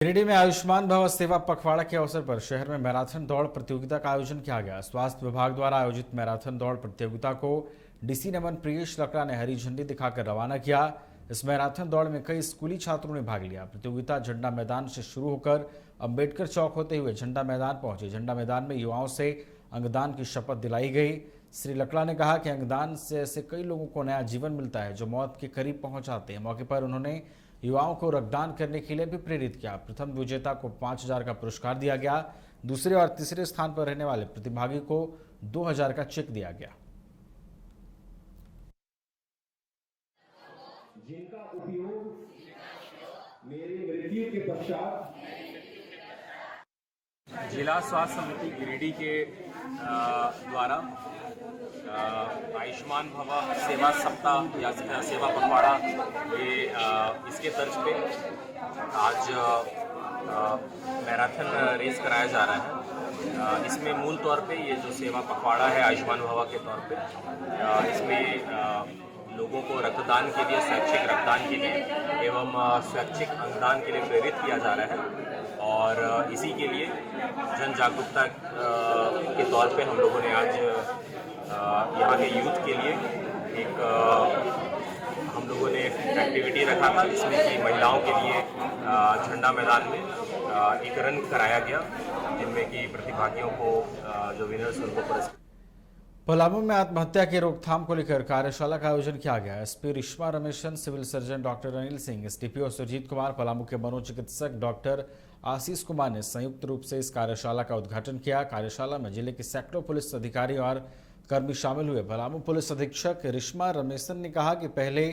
गिरिडीह में आयुष्मान भव सेवा पखवाड़ा के अवसर पर शहर में मैराथन दौड़ प्रतियोगिता का आयोजन किया गया। स्वास्थ्य विभाग द्वारा आयोजित मैराथन दौड़ प्रतियोगिता को डीसी नमन प्रियेश लकड़ा ने हरी झंडी दिखाकर रवाना किया। इस मैराथन दौड़ में कई स्कूली छात्रों ने भाग लिया। प्रतियोगिता झंडा मैदान से शुरू होकर अम्बेडकर चौक होते हुए झंडा मैदान पहुंची। झंडा मैदान में युवाओं से अंगदान की शपथ दिलाई गई। श्री लकड़ा ने कहा कि अंगदान से ऐसे कई लोगों को नया जीवन मिलता है जो मौत के करीब पहुंच आते हैं। मौके पर उन्होंने युवाओं को रक्तदान करने के लिए भी प्रेरित किया। प्रथम विजेता को 5,000 का पुरस्कार दिया गया। दूसरे और तीसरे स्थान पर रहने वाले प्रतिभागी को 2,000 का चेक दिया गया। जिनका उपयोग मेरी मृत्यु के पश्चात जिला स्वास्थ्य समिति गिरिडीह के द्वारा आयुष्मान भव सेवा सप्ताह या सेवा पखवाड़ा ये इसके तर्ज पे आज मैराथन रेस कराया जा रहा है। इसमें मूल तौर पे ये जो सेवा पखवाड़ा है आयुष्मान भव के तौर पे इसमें लोगों को रक्तदान के लिए, स्वैच्छिक रक्तदान के लिए एवं स्वैच्छिक अंगदान के लिए प्रेरित किया जा रहा है। और इसी के लिए जन जागरूकता के तौर पे हम लोगों ने आज यहाँ के यूथ के लिए एक हम लोगों ने एक्टिविटी रखा था, जिसमें कि महिलाओं के लिए झंडा मैदान में एक रन कराया गया, जिनमें कि प्रतिभागियों को जो विनर्स उनको पुरस्कार। पलामू में आत्महत्या की रोकथाम को लेकर कार्यशाला का आयोजन किया गया। SP Rishma Rameshan, civil surgeon doctor Anil Singh, SDPO Surjeet Kumar, Palamu के मनोचिकित्सक डॉक्टर आशीष कुमार ने संयुक्त रूप से इस कार्यशाला का उद्घाटन किया। कार्यशाला में जिले के सैकड़ों पुलिस अधिकारी और कर्मी शामिल हुए। पलामू पुलिस अधीक्षक रिश्मा रमेशन ने कहा कि पहले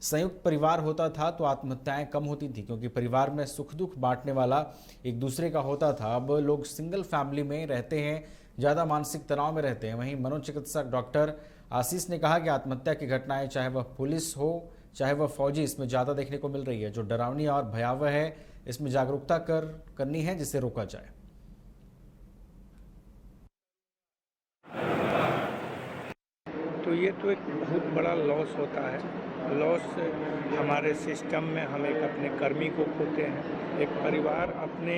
संयुक्त परिवार होता था तो आत्महत्याएं कम होती थी, क्योंकि परिवार में सुख दुख बांटने वाला एक दूसरे का होता था। अब लोग सिंगल फैमिली में रहते हैं, ज़्यादा मानसिक तनाव में रहते हैं। वहीं मनोचिकित्सक डॉक्टर आशीष ने कहा कि आत्महत्या की घटनाएं चाहे वह पुलिस हो चाहे वह फौजी, इसमें ज़्यादा देखने को मिल रही है, जो डरावनी और भयावह है। इसमें जागरूकता करनी है जिसे रोका जाए। तो ये तो एक बहुत बड़ा लॉस होता है। लॉस हमारे सिस्टम में हम एक अपने कर्मी को खोते हैं, एक परिवार अपने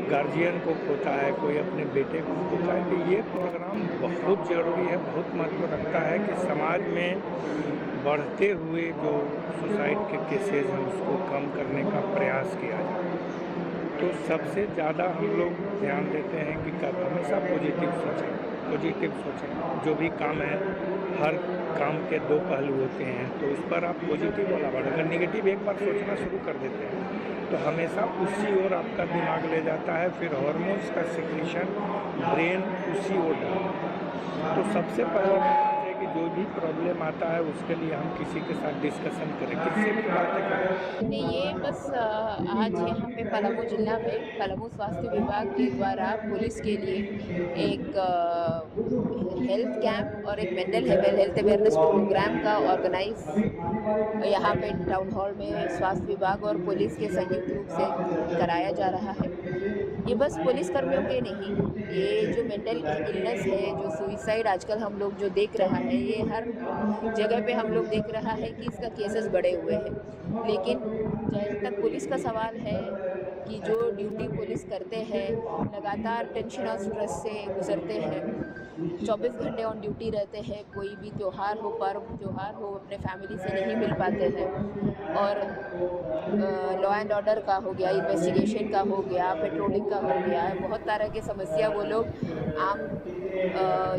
गार्जियन को खोता है, कोई अपने बेटे को खोता है। तो ये प्रोग्राम बहुत ज़रूरी है, बहुत महत्व रखता है कि समाज में बढ़ते हुए जो सुसाइड के केसेस हैं उसको कम करने का प्रयास किया जाए। तो सबसे ज़्यादा हम लोग ध्यान देते हैं कि कब हमेशा पॉजिटिव सोचें। जो भी काम है, हर काम के दो पहलू होते हैं, तो उस पर आप पॉजिटिव वाला बढ़, अगर निगेटिव एक बार सोचना शुरू कर देते हैं तो हमेशा उसी ओर आपका दिमाग ले जाता है। फिर हार्मोन्स का सिक्रीशन ब्रेन उसी ओर डालता है। तो सबसे पहले कि जो भी प्रॉब्लम आता है उसके लिए हम किसी के साथ डिस्कशन करें, किसी भी बातें करें। ये बस आज यहाँ पे पलामू जिला में पलामू स्वास्थ्य विभाग के द्वारा पुलिस के लिए एक हेल्थ कैंप और एक मेंटल हेल्थ अवेयरनेस प्रोग्राम का ऑर्गेनाइज यहाँ पे टाउन हॉल में स्वास्थ्य विभाग और पुलिस के संयुक्त रूप से कराया जा रहा है। ये बस पुलिस कर्मियों के नहीं, ये जो मेंटल इलनेस है, जो सुइसाइड आजकल हम लोग जो देख रहा है, ये हर जगह पे हम लोग देख रहा है कि इसका केसेस बढ़े हुए हैं। लेकिन जहाँ तक पुलिस का सवाल है कि जो ड्यूटी पुलिस करते हैं, लगातार टेंशन और स्ट्रेस से गुजरते हैं, 24 घंटे ऑन ड्यूटी रहते हैं, कोई भी त्यौहार हो, पर्व त्यौहार हो, अपने फैमिली से नहीं मिल पाते हैं। और लॉ एंड ऑर्डर का हो गया, इन्वेस्टिगेशन का हो गया, पेट्रोलिंग का हो गया, बहुत तरह की समस्या वो लोग आम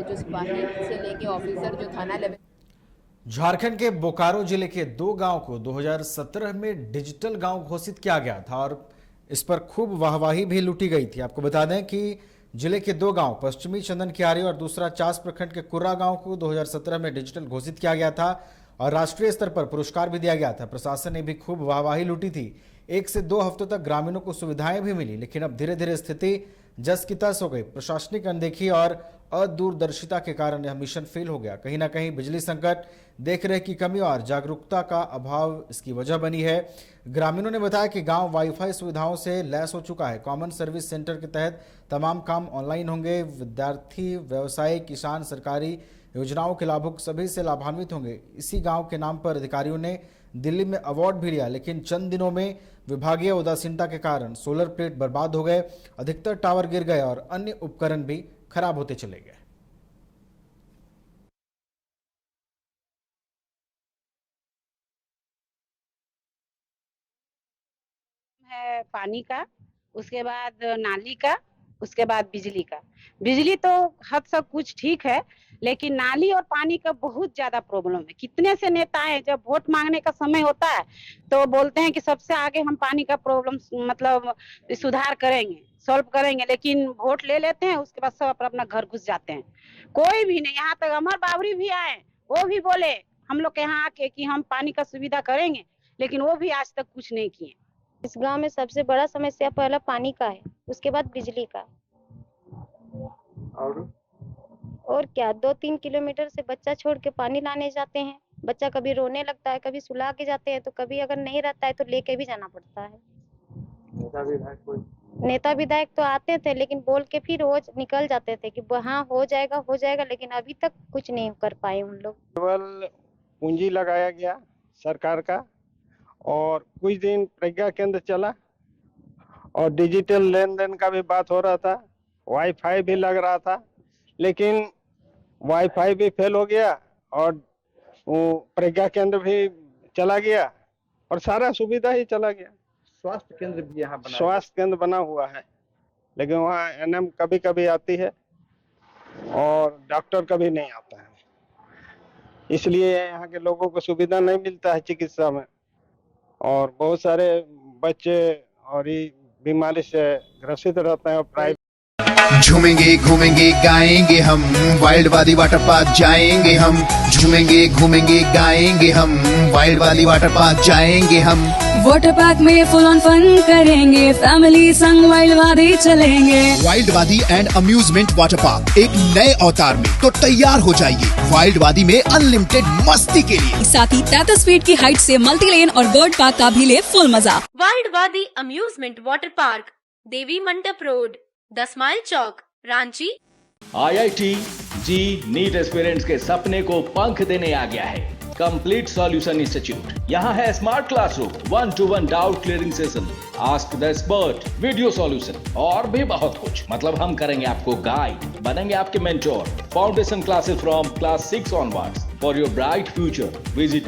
जो सिपाही से लेके ऑफिसर जो थाना लेवल। झारखंड के बोकारो जिले के 2 गांव को 2017 में डिजिटल गांव घोषित किया गया था और इस पर खूब वाहवाही भी लूटी गई थी। आपको बता दें कि जिले के 2 गांव, पश्चिमी चंदन कियारी और दूसरा चास प्रखंड के कुर्रा गांव को 2017 में डिजिटल घोषित किया गया था और राष्ट्रीय स्तर पर पुरस्कार भी दिया गया था। प्रशासन ने भी खूब वाहवाही लूटी थी। 1 से 2 हफ्तों तक ग्रामीणों को सुविधाएं भी मिली, लेकिन अब धीरे धीरे स्थिति जस की तस हो गई। प्रशासनिक अनदेखी और अदूरदर्शिता के कारण यह मिशन फेल हो गया। कहीं ना कहीं बिजली संकट, देखरेख की कमी और जागरूकता का अभाव इसकी वजह बनी है। ग्रामीणों ने बताया कि गांव वाईफाई सुविधाओं से लैस हो चुका है। कॉमन सर्विस सेंटर के तहत तमाम काम ऑनलाइन होंगे। विद्यार्थी, व्यवसायी, किसान सरकारी योजनाओं के लाभुक सभी से लाभान्वित होंगे। इसी गांव के नाम पर अधिकारियों ने दिल्ली में अवार्ड भी लिया, लेकिन चंद दिनों में विभागीय उदासीनता के कारण सोलर प्लेट बर्बाद हो गए, अधिकतर टावर गिर गए और अन्य उपकरण भी खराब होते चले गए। है पानी का, उसके बाद नाली का, उसके बाद बिजली का। बिजली तो हद तक कुछ ठीक है, लेकिन नाली और पानी का बहुत ज्यादा प्रॉब्लम है। कितने से नेता हैं, जब वोट मांगने का समय होता है तो बोलते हैं कि सबसे आगे हम पानी का प्रॉब्लम मतलब सुधार करेंगे, सॉल्व करेंगे, लेकिन वोट ले लेते हैं, उसके बाद सब अपना घर घुस जाते हैं। कोई भी नहीं, यहाँ तक अमर बाबरी भी आए, वो भी बोले हम लोग के यहाँ आके कि हम पानी का सुविधा करेंगे, लेकिन वो भी आज तक कुछ नहीं किए। इस गांव में सबसे बड़ा समस्या पहला पानी का है, उसके बाद बिजली का। और क्या, 2-3 किलोमीटर से बच्चा छोड़ के पानी लाने जाते हैं। बच्चा कभी रोने लगता है, कभी सुला के जाते हैं, तो कभी अगर नहीं रहता है तो लेके भी जाना पड़ता है। नेता विधायक तो आते थे, लेकिन बोल के फिर रोज निकल जाते थे कि हाँ हो जाएगा, लेकिन अभी तक कुछ नहीं कर पाए उन लोग। केवल पूंजी लगाया गया सरकार का, और कुछ दिन प्रज्ञा केंद्र चला और डिजिटल लेन देन का भी बात हो रहा था, वाईफाई भी लग रहा था, लेकिन वाईफाई भी फेल हो गया और वो प्रज्ञा केंद्र भी चला गया और सारा सुविधा ही चला गया। स्वास्थ्य केंद्र भी यहाँ बना स्वास्थ्य केंद्र बना हुआ है, लेकिन वहाँ एनएम कभी कभी आती है और डॉक्टर कभी नहीं आता है, इसलिए यहाँ के लोगों को सुविधा नहीं मिलता है चिकित्सा में, और बहुत सारे बच्चे और ये बीमारी से ग्रसित रहते हैं। और प्राइवेट झूमेंगे घूमेंगे गाएंगे हम, वाइल्ड वाली वाटर पार्क जाएंगे हम। झूमेंगे घूमेंगे गाएंगे हम, वाइल्ड वाली वाटर पार्क जाएंगे हम। वाटर पार्क में फुल ऑन फन करेंगे, फैमिली संग वाइल्ड वादी चलेंगे। वाइल्ड वादी एंड अम्यूजमेंट वाटर पार्क एक नए अवतार में, तो तैयार हो जाइए वाइल्ड वादी में अनलिमिटेड मस्ती के लिए। साथ ही 33 फीट की हाइट से मल्टी लेन और बर्ड पार्क का भी ले फुल मजा। वाइल्ड वादी अम्यूजमेंट वाटर पार्क, देवी मंडप रोड, 10 माइल चौक, रांची। IIT जी नीट एस्पिरेंट्स के सपने को पंख देने आ गया है कंप्लीट सॉल्यूशन इंस्टीट्यूट। यहाँ है smart classroom, 1-to-1 doubt clearing session, ask the expert, video solution और भी बहुत कुछ। मतलब हम करेंगे आपको गाइड, बनेंगे आपके mentor. Foundation classes from class 6 onwards for your bright future. Visit